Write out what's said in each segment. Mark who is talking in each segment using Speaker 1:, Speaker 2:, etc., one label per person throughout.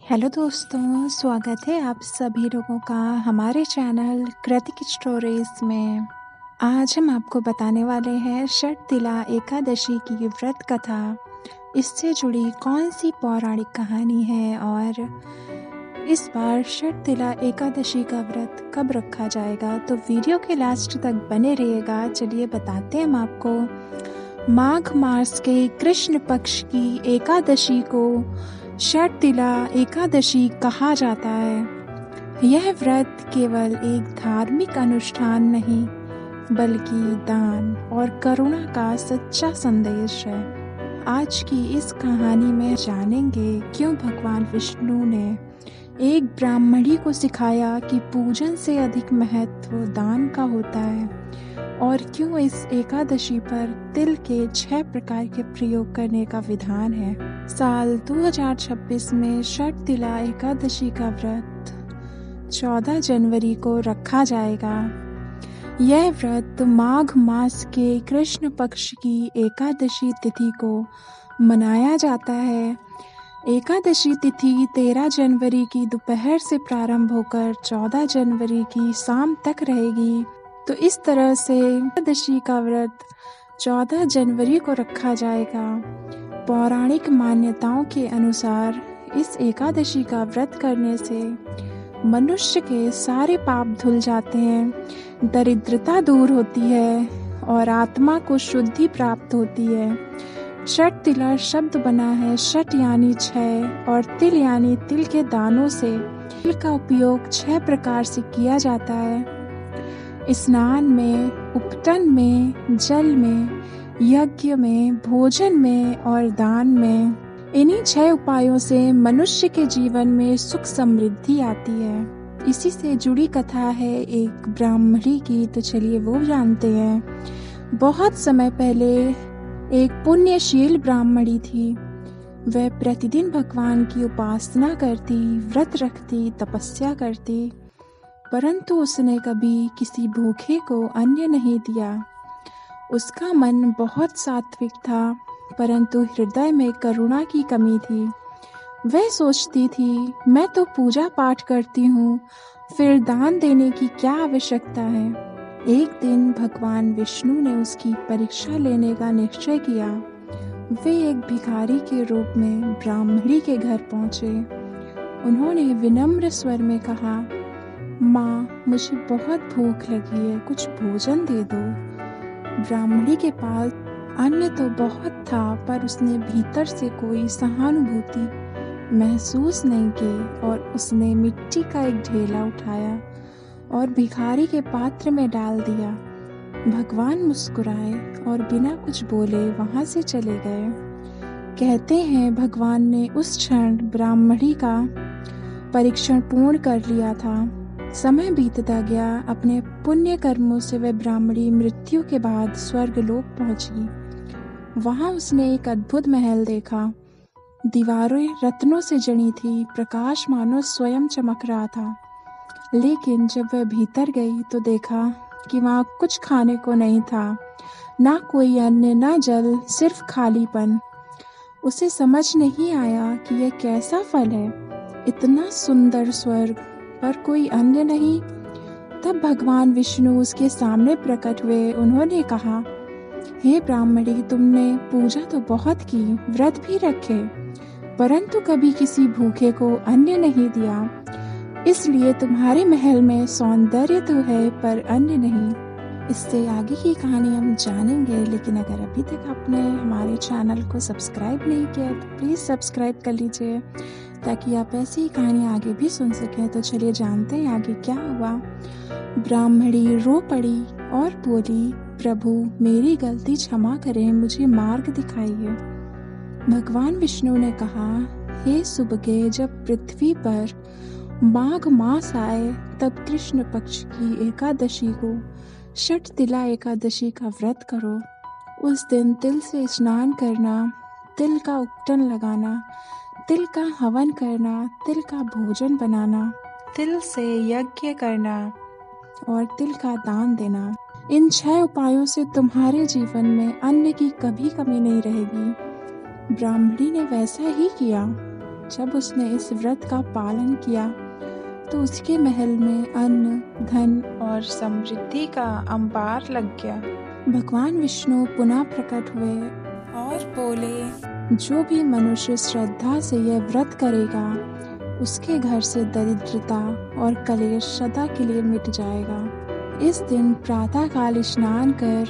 Speaker 1: Hello दोस्तों, स्वागत है आप सभी लोगों का हमारे चैनल कृतिक स्टोरीज में। आज हम आपको बताने वाले हैं षटतिला एकादशी की व्रत कथा। इससे जुड़ी कौन सी पौराणिक कहानी है और इस बार षटतिला एकादशी का व्रत कब रखा जाएगा, तो वीडियो के लास्ट तक बने रहिएगा। चलिए बताते हैं हम आपको। माघ मास के कृष्ण पक्ष की एकादशी को षटतिला एकादशी कहा जाता है। यह व्रत केवल एक धार्मिक अनुष्ठान नहीं, बल्कि दान और करुणा का सच्चा संदेश है। आज की इस कहानी में जानेंगे क्यों भगवान विष्णु ने एक ब्राह्मणी को सिखाया कि पूजन से अधिक महत्व दान का होता है, और क्यों इस एकादशी पर तिल के 6 प्रकार के प्रयोग करने का विधान है। साल 2026 में षटतिला एकादशी का व्रत 14 जनवरी को रखा जाएगा। यह व्रत माघ मास के कृष्ण पक्ष की एकादशी तिथि को मनाया जाता है। एकादशी तिथि 13 जनवरी की दोपहर से प्रारंभ होकर 14 जनवरी की शाम तक रहेगी। तो इस तरह से एकादशी का व्रत 14 जनवरी को रखा जाएगा। पौराणिक मान्यताओं के अनुसार इस एकादशी का व्रत करने से मनुष्य के सारे पाप धुल जाते हैं, दरिद्रता दूर होती है और आत्मा को शुद्धि प्राप्त होती है। षटतिला शब्द बना है षट यानी 6 और तिल यानी तिल के दानों से। तिल का उपयोग 6 प्रकार से किया जाता है: स्नान में, उपटन में, जल में, यज्ञ में, भोजन में और दान में। इन्हीं 6 उपायों से मनुष्य के जीवन में सुख समृद्धि आती है। इसी से जुड़ी कथा है एक ब्राह्मणी की, तो चलिए वो जानते हैं। बहुत समय पहले एक पुण्यशील ब्राह्मणी थी। वह प्रतिदिन भगवान की उपासना करती, व्रत रखती, तपस्या करती, परंतु उसने कभी किसी भूखे को अन्न नहीं दिया। उसका मन बहुत सात्विक था, परंतु हृदय में करुणा की कमी थी। वह सोचती थी, मैं तो पूजा पाठ करती हूँ, फिर दान देने की क्या आवश्यकता है। एक दिन भगवान विष्णु ने उसकी परीक्षा लेने का निश्चय किया। वे एक भिखारी के रूप में ब्राह्मणी के घर पहुँचे। उन्होंने विनम्र स्वर में कहा, माँ, मुझे बहुत भूख लगी है, कुछ भोजन दे दो। ब्राह्मणी के पास अन्न तो बहुत था, पर उसने भीतर से कोई सहानुभूति महसूस नहीं की और उसने मिट्टी का एक ढेला उठाया और भिखारी के पात्र में डाल दिया। भगवान मुस्कुराए और बिना कुछ बोले वहां से चले गए। कहते हैं भगवान ने उस क्षण ब्राह्मणी का परीक्षण पूर्ण कर लिया था। समय बीतता गया। अपने पुण्य कर्मों से वह ब्राह्मणी मृत्यु के बाद स्वर्गलोक पहुंची। वहां उसने एक अद्भुत महल देखा। दीवारें रत्नों से जड़ी थी, प्रकाश मानो स्वयं चमक रहा था। लेकिन जब वह भीतर गई तो देखा कि वहां कुछ खाने को नहीं था, ना कोई अन्न, ना जल, सिर्फ खालीपन। उसे समझ नहीं आया कि यह कैसा फल है, इतना सुंदर स्वर्ग पर कोई अन्य नहीं। तब भगवान विष्णु उसके सामने प्रकट हुए। उन्होंने कहा, हे ब्राह्मणी, तुमने पूजा तो बहुत की, व्रत भी रखे, परंतु कभी किसी भूखे को अन्न नहीं दिया। इसलिए तुम्हारे महल में सौंदर्य तो है, पर अन्न नहीं। इससे आगे की कहानी हम जानेंगे, लेकिन अगर अभी तक आपने हमारे चैनल को सब्सक्राइब नहीं किया तो प्लीज़ सब्सक्राइब कर लीजिए, ताकि आप ऐसी ही कहानी आगे भी सुन सकें। तो चलिए जानते हैं आगे क्या हुआ। ब्राह्मणी रो पड़ी और बोली, प्रभु, मेरी गलती क्षमा करें, मुझे मार्ग दिखाइए। भगवान विष्णु ने कहा, हे सुबगे, जब पृथ्वी पर माघ मास आए तब कृष्ण पक्ष की एकादशी को षटतिला एकादशी का व्रत करो। उस दिन तिल से स्नान करना, तिल का उपटन लगाना, तिल का हवन करना, तिल का भोजन बनाना, तिल से यज्ञ करना और तिल का दान देना। इन 6 उपायों से तुम्हारे जीवन में अन्न की कभी कमी नहीं रहेगी। ब्राह्मणी ने वैसा ही किया। जब उसने इस व्रत का पालन किया तो उसके महल में अन्न, धन और समृद्धि का अंबार लग गया। भगवान विष्णु पुनः प्रकट हुए और बोले, जो भी मनुष्य श्रद्धा से यह व्रत करेगा उसके घर से दरिद्रता और कलेश सदा के लिए मिट जाएगा। इस दिन प्रातः काल स्नान कर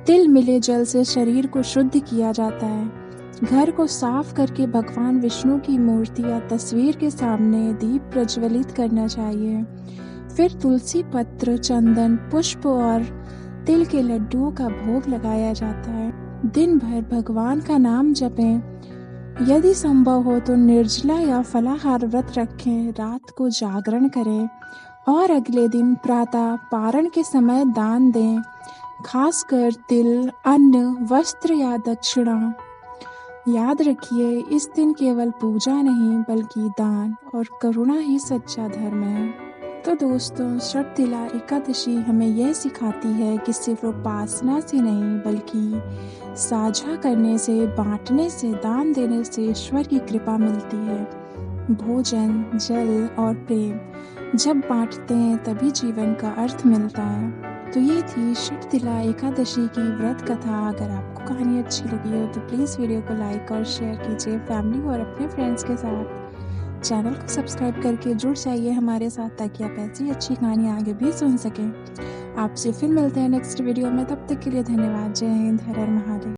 Speaker 1: तिल मिले जल से शरीर को शुद्ध किया जाता है। घर को साफ करके भगवान विष्णु की मूर्ति या तस्वीर के सामने दीप प्रज्वलित करना चाहिए। फिर तुलसी पत्र, चंदन, पुष्प और तिल के लड्डुओं का भोग लगाया जाता है। दिन भर भगवान का नाम जपें। यदि संभव हो तो निर्जला या फलाहार व्रत रखें। रात को जागरण करें और अगले दिन प्रातः पारण के समय दान दें, खासकर तिल, अन्न, वस्त्र या दक्षिणा। याद रखिए, इस दिन केवल पूजा नहीं बल्कि दान और करुणा ही सच्चा धर्म है। तो दोस्तों, शर्तिला एकादशी हमें यह सिखाती है कि सिर्फ उपासना से नहीं बल्कि साझा करने से, बांटने से, दान देने से ईश्वर की कृपा मिलती है। भोजन, जल और प्रेम जब बांटते हैं तभी जीवन का अर्थ मिलता है। तो ये थी शर्तिला एकादशी की व्रत कथा। अगर आपको कहानी अच्छी लगी हो तो प्लीज़ वीडियो को लाइक और शेयर कीजिए फैमिली और अपने फ्रेंड्स के साथ। चैनल को सब्सक्राइब करके जुड़ जाइए हमारे साथ ताकि आप ऐसी अच्छी कहानी आगे भी सुन सकें। आपसे फिर मिलते हैं नेक्स्ट वीडियो में। तब तक के लिए धन्यवाद। जय हिंद, हर हर महादेव।